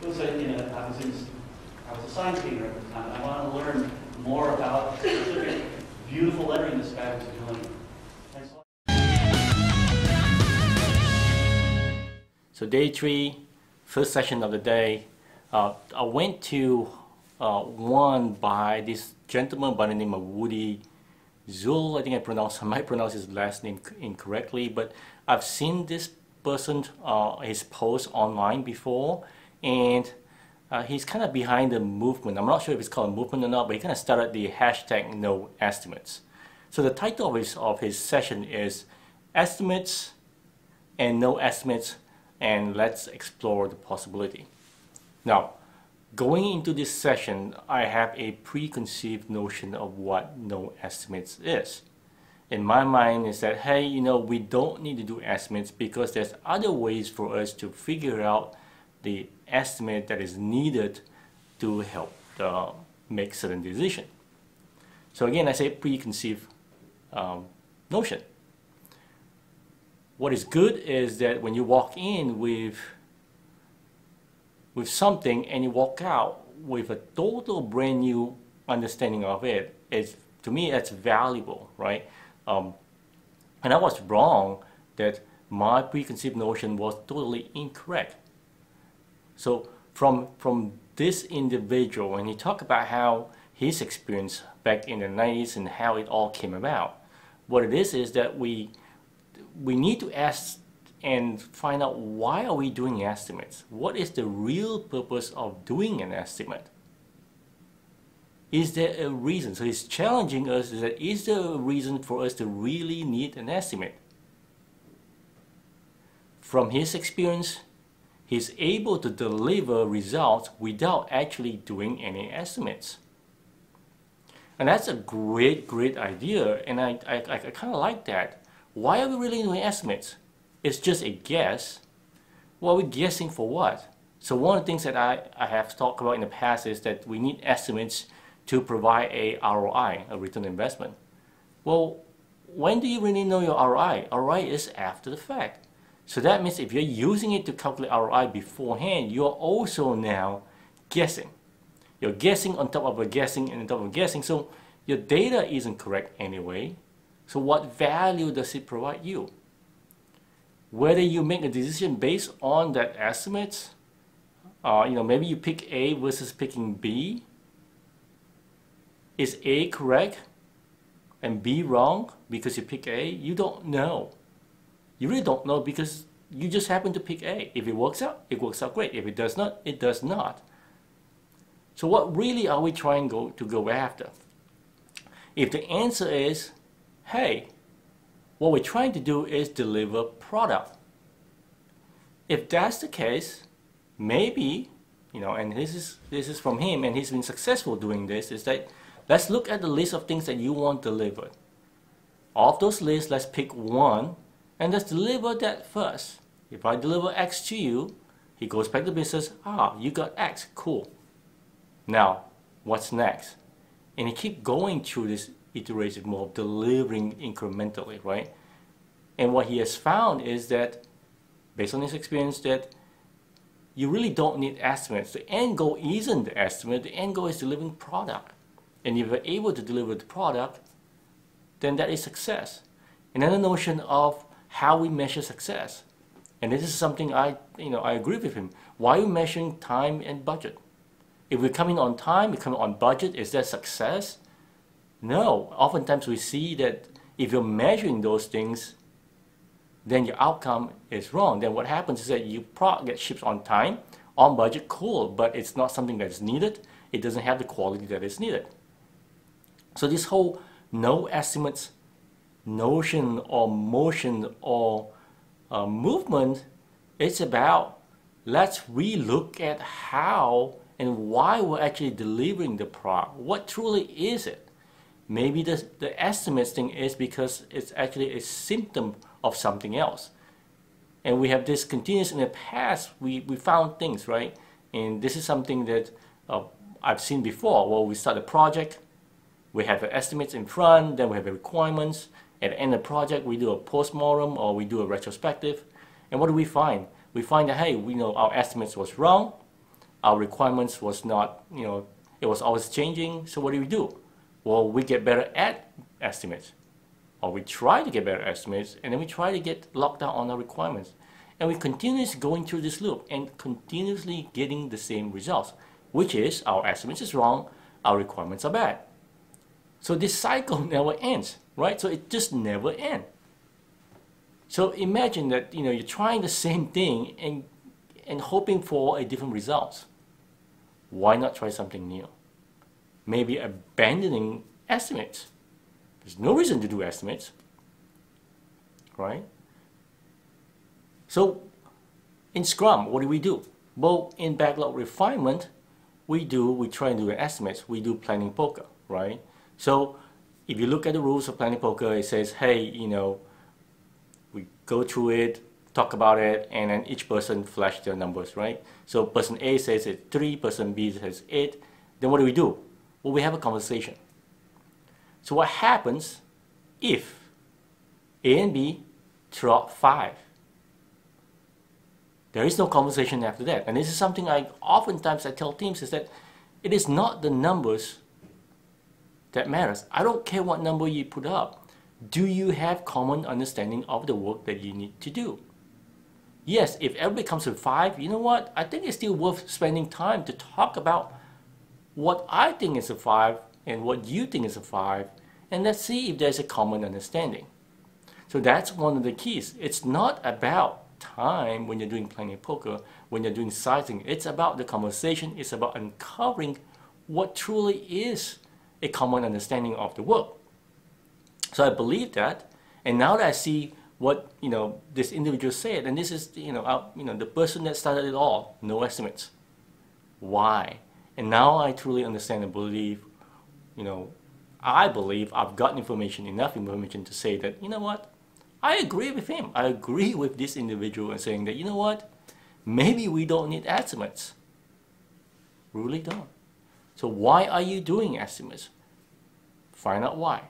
I was a science painter at the time. I wanted to learn more about the specific beautiful lettering this guy was doing. So day 3, first session of the day, I went to one by this gentleman by the name of Woody Zul. I think I might pronounce his last name incorrectly, but I've seen this person, his post online before, and he's kind of behind the movement. I'm not sure if it's called a movement or not, but he kind of started the hashtag no estimates. So the title of his session is Estimates and No Estimates, and let's explore the possibility. Now, going into this session, I have a preconceived notion of what no estimates is. In my mind is that, hey, we don't need to do estimates because there's other ways for us to figure out the estimate that is needed to help make certain decision. So again, I say preconceived notion. What is good is that when you walk in with something and you walk out with a total brand new understanding of it, to me that's valuable, right? And I was wrong that my preconceived notion was totally incorrect. So from this individual, when he talked about how his experience back in the 90s and how it all came about, what it is that we need to ask and find out, why are we doing estimates? What is the real purpose of doing an estimate? Is there a reason? So he's challenging us, is there a reason for us to really need an estimate? From his experience, he's able to deliver results without actually doing any estimates. And that's a great idea, and I kind of like that. Why are we really doing estimates? It's just a guess. Well, we're guessing for what? So one of the things that I have talked about in the past is that we need estimates to provide a ROI, a return on investment. Well, when do you really know your ROI? ROI is after the fact. So that means if you're using it to calculate ROI beforehand, you're also now guessing. You're guessing on top of a guessing and on top of a guessing. So your data isn't correct anyway. So what value does it provide you? Whether you make a decision based on that estimates, maybe you pick A versus picking B. Is A correct and B wrong because you pick A? You don't know. You really don't know because you just happen to pick A. If it works out great. If it does not, it does not. So what really are we trying to go after? If the answer is, hey, what we're trying to do is deliver product. If that's the case, maybe, and this is from him, and he's been successful doing this, is that let's look at the list of things that you want delivered. Of those lists, let's pick one, and let's deliver that first. If I deliver X to you, he goes back to business, you got X, cool. Now, what's next? And he keeps going through this iterative mode of delivering incrementally, right? And what he has found is that, based on his experience, that you really don't need estimates. The end goal isn't the estimate, the end goal is delivering product. And if you're able to deliver the product, then that is success. Another notion of how we measure success. And this is something I agree with him. Why are we measuring time and budget? If we're coming on time, we're coming on budget, is that success? No. Oftentimes we see that if you're measuring those things, then your outcome is wrong. Then what happens is that your product gets shipped on time, on budget, cool, but it's not something that's needed. It doesn't have the quality that is needed. So this whole no estimates notion or motion or movement, it's about, let's relook at how and why we're actually delivering the product. What truly is it? Maybe the estimates thing is because it's actually a symptom of something else. And we have this continuous in the past, we found things, right? And this is something that I've seen before. Well, we start a project, we have the estimates in front, then we have the requirements. At the end of the project, we do a post-mortem or we do a retrospective. And what do we find? We find that, hey, we know our estimates was wrong. our requirements was not, it was always changing. So what do? Well, we get better at estimates, or we try to get better estimates, and then we try to get locked down on our requirements. And we continuously going through this loop and continuously getting the same results, which is our estimates is wrong, our requirements are bad. So this cycle never ends, right? So it just never ends. So imagine that you're trying the same thing and hoping for a different result. Why not try something new? Maybe abandoning estimates. There's no reason to do estimates, right? So in Scrum, what do? Well, in backlog refinement, we try and do estimates. We do planning poker, right? So if you look at the rules of planning poker, it says, hey, we go through it, talk about it, and then each person flash their numbers, right? So person A says it's 3, person B says 8. Then what do? Well, we have a conversation. So what happens if A and B throw out 5? There is no conversation after that. And this is something oftentimes I tell teams is that it is not the numbers that matters. I don't care what number you put up. Do you have common understanding of the work that you need to do? Yes, if everybody comes with 5, you know what? I think it's still worth spending time to talk about what I think is a 5 and what you think is a 5, and let's see if there's a common understanding. So that's one of the keys. It's not about time when you're doing planning poker, when you're doing sizing. It's about the conversation. It's about uncovering what truly is a common understanding of the work. So I believe that, and now that I see what this individual said, and this is the person that started it all, no estimates. Why? And now I truly understand and believe, I believe I've got enough information to say that, what? I agree with him. I agree with this individual and saying that, what? Maybe we don't need estimates. Really don't. So why are you doing estimates? Find out why.